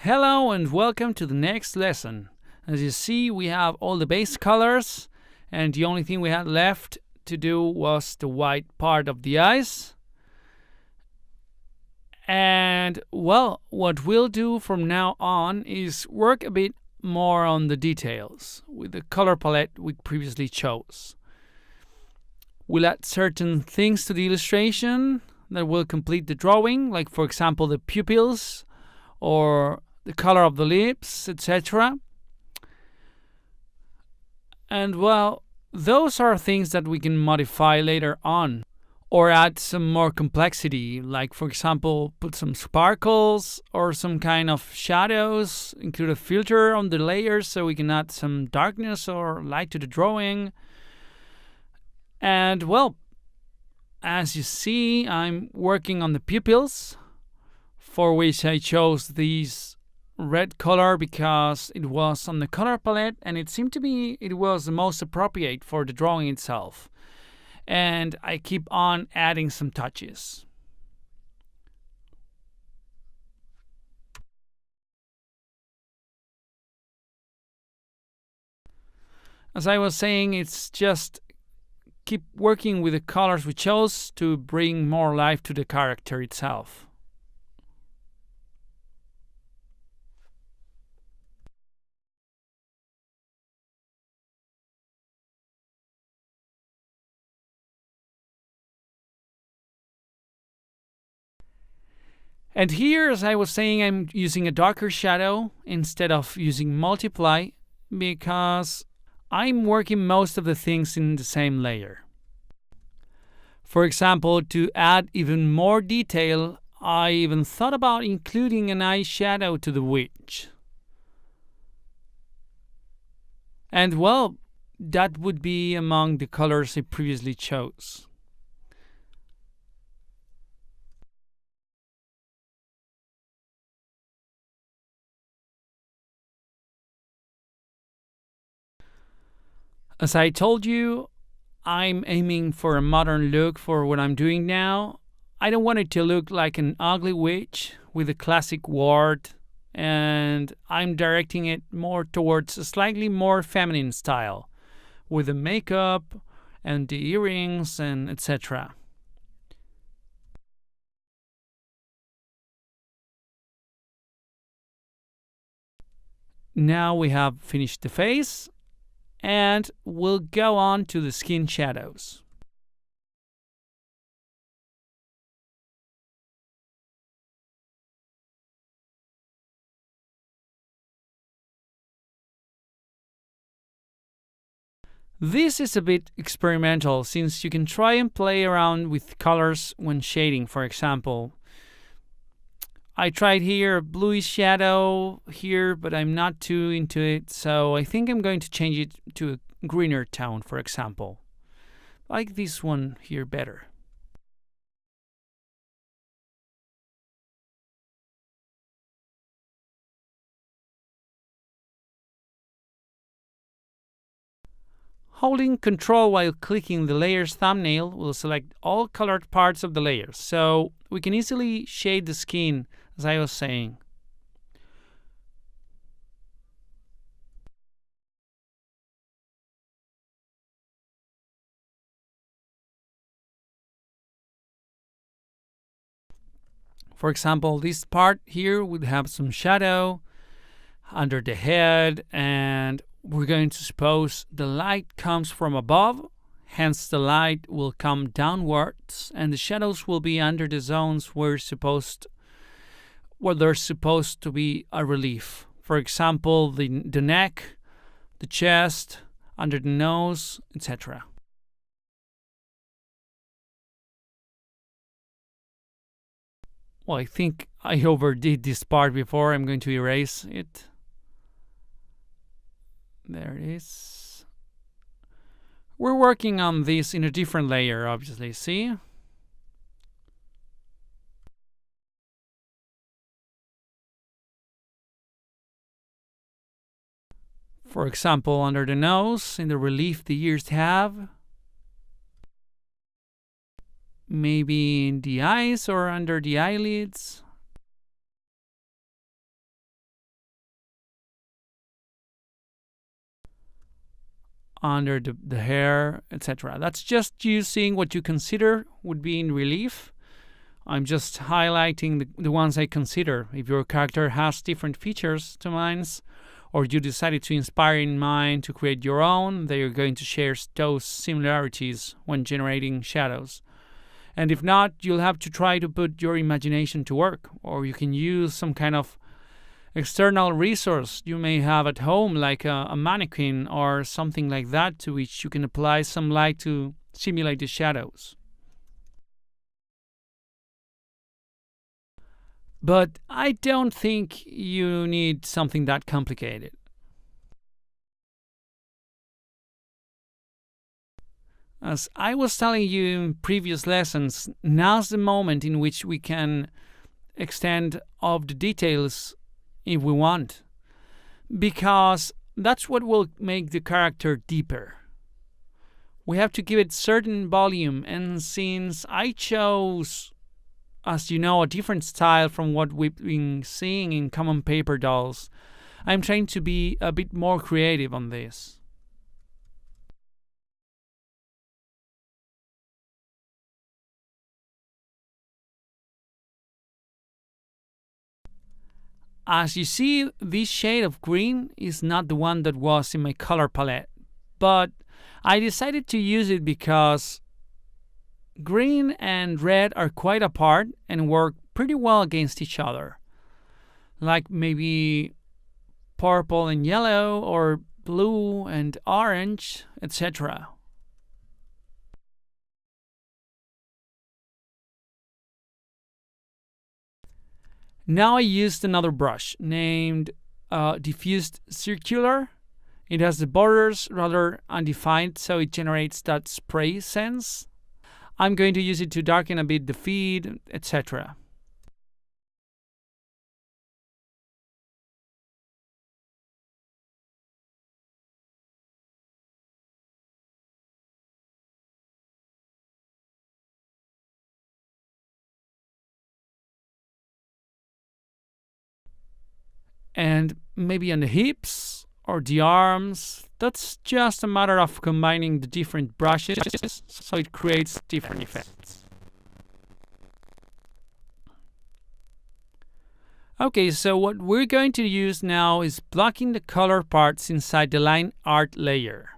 Hello and welcome to the next lesson. As you see, we have all the base colors, and the only thing we had left to do was the white part of the eyes. And well, what we'll do from now on is work a bit more on the details with the color palette we previously chose. We'll add certain things to the illustration that will complete the drawing, like for example the pupils or the color of the lips, etc. And well, those are things that we can modify later on or add some more complexity, like for example put some sparkles or some kind of shadows, include a filter on the layers so we can add some darkness or light to the drawing. And well, as you see, I'm working on the pupils, for which I chose these red color because it was on the color palette and it seemed to be it was the most appropriate for the drawing itself. And I keep on adding some touches. As I was saying, it's just keep working with the colors we chose to bring more life to the character itself. And here, as I was saying, I'm using a darker shadow instead of using multiply because I'm working most of the things in the same layer. For example, to add even more detail, I even thought about including an eyeshadow to the witch. And well, that would be among the colors I previously chose. As I told you, I'm aiming for a modern look for what I'm doing now. I don't want it to look like an ugly witch with a classic wart, and I'm directing it more towards a slightly more feminine style, with the makeup and the earrings and etc. Now we have finished the face, and we'll go on to the skin shadows. This is a bit experimental since you can try and play around with colors when shading, for example. I tried here a bluish shadow here, but I'm not too into it, so I think I'm going to change it to a greener tone, for example. I like this one here better. Holding Control while clicking the layer's thumbnail will select all colored parts of the layer, so we can easily shade the skin, as I was saying. For example, this part here would have some shadow under the head, and we're going to suppose the light comes from above, hence the light will come downwards, and the shadows will be under the zones where there's supposed to be a relief. For example, the neck, the chest, under the nose, etc. Well, I think I overdid this part before. I'm going to erase it. There it is. We're working on this in a different layer, obviously. See? For example, under the nose, in the relief the ears have. Maybe in the eyes or under the eyelids. under the hair, etc. That's just you seeing what you consider would be in relief. I'm just highlighting the ones I consider. If your character has different features to mine's, or you decided to inspire in mine to create your own, they are going to share those similarities when generating shadows. And if not, you'll have to try to put your imagination to work, or you can use some kind of external resource you may have at home, like a mannequin or something like that, to which you can apply some light to simulate the shadows. But I don't think you need something that complicated. As I was telling you in previous lessons, now's the moment in which we can extend of the details if we want, because that's what will make the character deeper. We have to give it certain volume, and since I chose, as you know, a different style from what we've been seeing in common paper dolls, I'm trying to be a bit more creative on this. As you see, this shade of green is not the one that was in my color palette, but I decided to use it because green and red are quite apart and work pretty well against each other. Like maybe purple and yellow, or blue and orange, etc. Now I used another brush named Diffused Circular. It has the borders rather undefined, so it generates that spray sense. I'm going to use it to darken a bit the feed, etc. And maybe on the hips or the arms, that's just a matter of combining the different brushes so it creates different effects. Okay, so what we're going to use now is blocking the color parts inside the line art layer.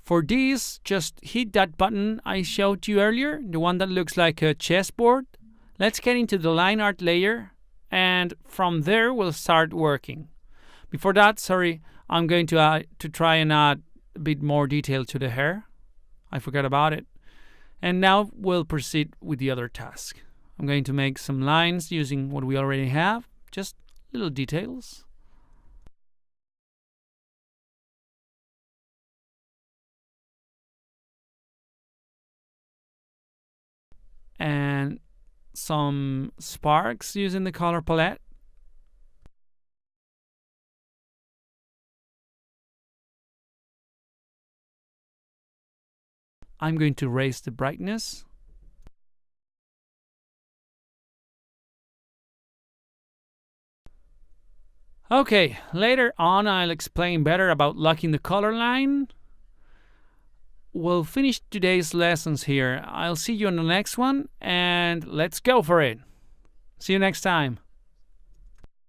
For this, just hit that button I showed you earlier, the one that looks like a chessboard. Let's get into the line art layer, and from there we'll start working. Before that, I'm going to try and add a bit more detail to the hair. I forgot about it. And now we'll proceed with the other task. I'm going to make some lines using what we already have, just little details. And some sparks using the color palette. I'm going to raise the brightness. Okay, later on I'll explain better about locking the color line. We'll finish today's lessons here. I'll see you on the next one, and let's go for it. See you next time.